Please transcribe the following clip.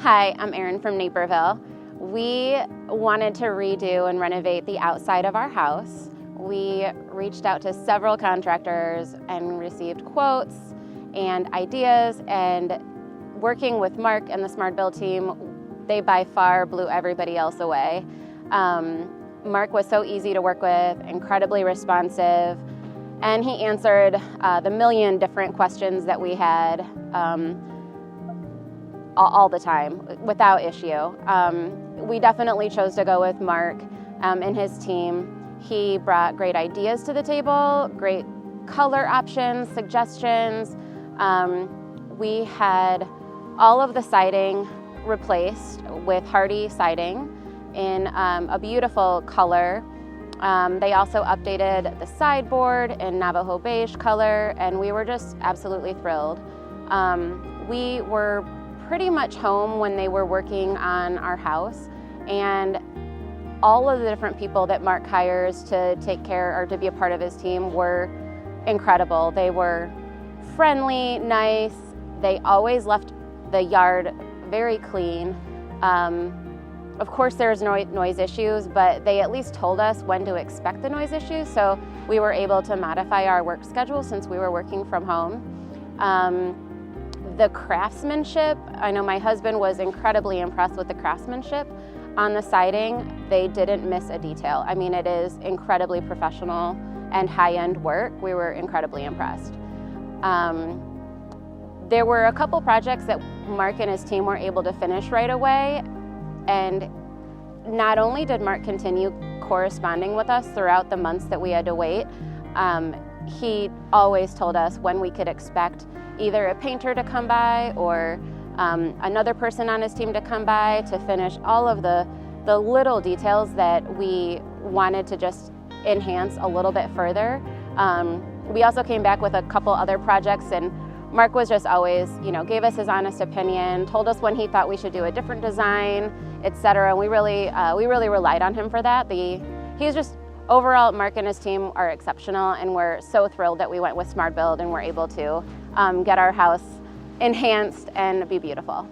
Hi, I'm Erin from Naperville. We wanted to redo and renovate the outside of our house. We reached out to several contractors and received quotes and ideas, and working with Mark and the Smart Build team, they by far blew everybody else away. Mark was so easy to work with, incredibly responsive, and he answered the million different questions that we had all the time without issue. We definitely chose to go with Mark and his team. He brought great ideas to the table, great color options, suggestions. We had all of the siding replaced with Hardie siding in a beautiful color. They also updated the sideboard in Navajo beige color, and we were just absolutely thrilled. We were pretty much home when they were working on our house, and all of the different people that Mark hires to take care or to be a part of his team were incredible. They were friendly, nice. They always left the yard very clean. Of course, there's noise issues, but they at least told us when to expect the noise issues, so we were able to modify our work schedule since we were working from home. The craftsmanship, I know my husband was incredibly impressed with the craftsmanship on the siding. They didn't miss a detail. I mean, it is incredibly professional and high-end work. We were incredibly impressed. There were a couple projects that Mark and his team were able to finish right away, and not only did Mark continue corresponding with us throughout the months that we had to wait, he always told us when we could expect either a painter to come by or another person on his team to come by to finish all of the little details that we wanted to just enhance a little bit further. We also came back with a couple other projects, and Mark was just always, gave us his honest opinion, told us when he thought we should do a different design, etc. And we really relied on him for that. He's just overall, Mark and his team are exceptional, and we're so thrilled that we went with Smart Build and we're able to get our house enhanced and be beautiful.